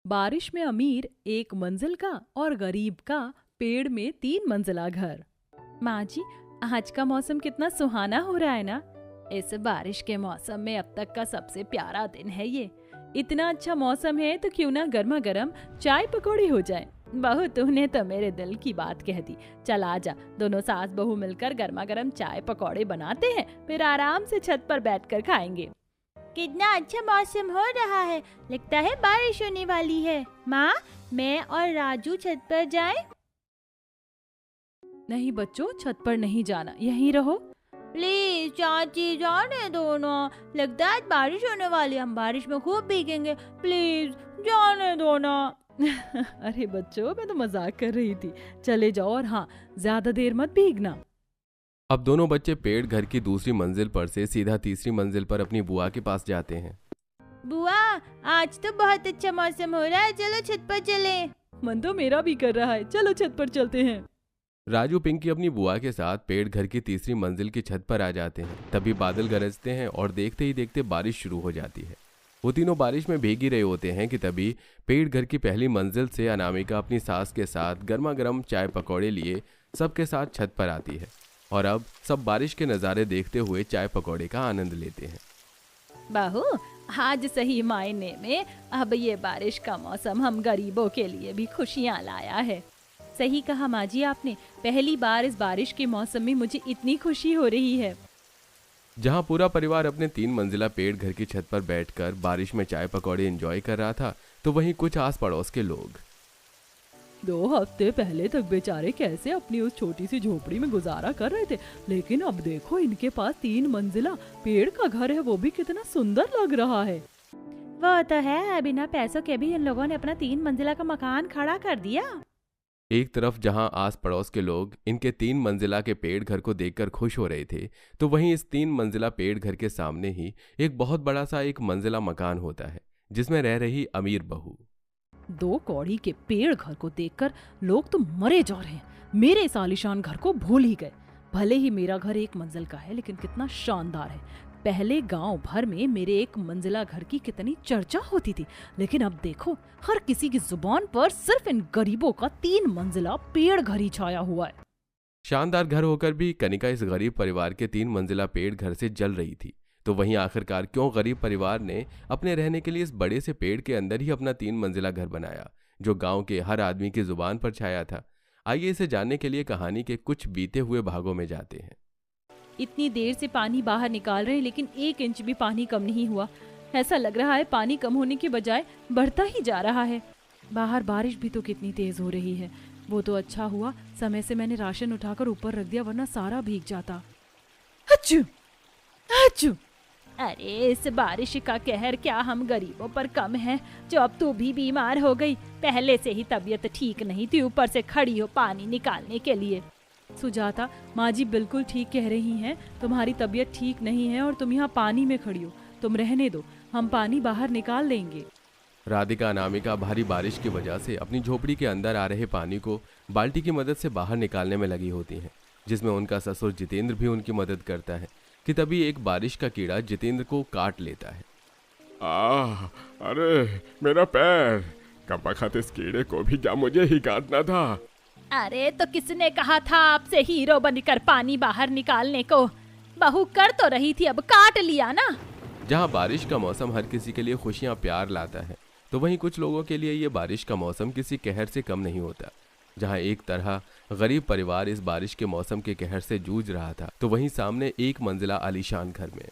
बारिश में अमीर एक मंजिल का और गरीब का पेड़ में 3 मंजिला घर। माँ जी, आज का मौसम कितना सुहाना हो रहा है ना। इस बारिश के मौसम में अब तक का सबसे प्यारा दिन है ये। इतना अच्छा मौसम है तो क्यों ना गर्मा गर्म चाय पकौड़ी हो जाए। बहू, तूने तो मेरे दिल की बात कह दी। चल आजा, दोनों सास बहू मिलकर गर्मा गर्म चाय पकौड़े बनाते हैं, फिर आराम से छत पर बैठकर खाएंगे। कितना अच्छा मौसम हो रहा है, लगता है बारिश होने वाली है। माँ, मैं और राजू छत पर जाएं? नहीं बच्चों, छत पर नहीं जाना, यहीं रहो। प्लीज चाची, जाने दो ना, लगता है बारिश होने वाली है, हम बारिश में खूब भीगेंगे, प्लीज जाने दो ना। अरे बच्चों, मैं तो मजाक कर रही थी। चले जाओ, और हाँ, ज्यादा देर मत भीगना। अब दोनों बच्चे पेड़ घर की दूसरी मंजिल पर से सीधा तीसरी मंजिल पर अपनी बुआ के पास जाते हैं। बुआ, आज तो बहुत अच्छा मौसम हो रहा है, चलो छत पर चले। मन तो मेरा भी कर रहा है, चलो छत पर चलते हैं। राजू पिंकी अपनी बुआ के साथ पेड़ घर की तीसरी मंजिल की छत पर आ जाते हैं। तभी बादल गरजते हैं और देखते ही देखते बारिश शुरू हो जाती है। वो तीनों बारिश में भीग ही रहे होते हैं कि तभी पेड़ घर की पहली मंजिल से अनामिका अपनी सास के साथ गर्मा गर्म चाय पकौड़े लिए सबके साथ छत पर आती है। और अब सब बारिश के नज़ारे देखते हुए चाय पकौड़े का आनंद लेते हैं। बहू, आज सही मायने में अब ये बारिश का मौसम हम गरीबों के लिए भी खुशियाँ लाया है। सही कहा माँ जी आपने, पहली बार इस बारिश के मौसम में मुझे इतनी खुशी हो रही है। जहाँ पूरा परिवार अपने 3 मंजिला पेड़ घर की छत पर बैठकर बारिश में चाय पकौड़े एंजॉय कर रहा था, तो वहीं कुछ आस पड़ोस के लोग 2 हफ्ते पहले तक बेचारे कैसे अपनी उस छोटी सी झोपड़ी में गुजारा कर रहे थे, लेकिन अब देखो इनके पास 3 मंजिला पेड़ का घर है, वो भी कितना सुंदर लग रहा है। वो तो है, बिना पैसों के भी इन लोगों ने अपना 3 मंजिला का मकान खड़ा कर दिया। एक तरफ जहां आस पड़ोस के लोग इनके 3 मंजिला के पेड़ घर को देखकर खुश हो रहे थे, तो वहीं इस 3 मंजिला पेड़ घर के सामने ही एक बहुत बड़ा सा 1 मंजिला मकान होता है, जिसमें रह रही अमीर बहू। 2 कौड़ी के पेड़ घर को देखकर लोग तो मरे जा रहे हैं। मेरे इस आलीशान घर को भूल ही गए। भले ही मेरा घर 1 मंजिल का है, लेकिन कितना शानदार है। पहले गांव भर में मेरे 1 मंजिला घर की कितनी चर्चा होती थी, लेकिन अब देखो हर किसी की जुबान पर सिर्फ इन गरीबों का 3 मंजिला पेड़ घर ही छाया हुआ है। शानदार घर होकर भी कनिका इस गरीब परिवार के 3 मंजिला पेड़ घर से जल रही थी। तो वहीं आखिरकार क्यों गरीब परिवार ने अपने रहने के लिए इस बड़े से पेड़ के अंदर ही अपना 3 मंजिला घर बनाया, जो गांव के हर आदमी की जुबान पर छाया था? आइए इसे जानने के लिए कहानी के कुछ बीते हुए भागों में जाते हैं। इतनी देर से पानी बाहर निकाल रहे हैं, लेकिन 1 इंच भी पानी कम नहीं हुआ। ऐसा लग रहा है पानी कम होने के बजाय बढ़ता ही जा रहा है। बाहर बारिश भी तो कितनी तेज हो रही है। वो तो अच्छा हुआ समय से मैंने राशन उठाकर ऊपर रख दिया, वरना सारा भीग जाता। अच्छू, अच्छू। अरे इस बारिश का कहर क्या हम गरीबों पर कम है, जो अब तू भी बीमार हो गई। पहले से ही तबीयत ठीक नहीं थी, ऊपर से खड़ी हो पानी निकालने के लिए। सुजाता, माँ जी बिल्कुल ठीक कह रही हैं, तुम्हारी तबीयत ठीक नहीं है और तुम यहाँ पानी में खड़ी हो। तुम रहने दो, हम पानी बाहर निकाल लेंगे। राधिका अनामिका भारी बारिश की वजह से अपनी झोपड़ी के अंदर आ रहे पानी को बाल्टी की मदद से बाहर निकालने में लगी होती हैं, जिसमें उनका ससुर जितेंद्र भी उनकी मदद करता है कि तभी एक बारिश का कीड़ा जितेंद्र को काट लेता है। अरे मेरा पैर, कब इस कीड़े को भी क्या मुझे ही काटना था? अरे तो किसने कहा था आपसे हीरो बनकर पानी बाहर निकालने को? बहू कर तो रही थी, अब काट लिया ना। जहाँ बारिश का मौसम हर किसी के लिए खुशियाँ प्यार लाता है, तो वहीं कुछ लोगों के लिए ये बारिश का मौसम किसी कहर से कम नहीं होता। जहाँ एक तरह गरीब परिवार इस बारिश के मौसम के कहर से जूझ रहा था, तो वहीं सामने 1 मंजिला आलीशान घर में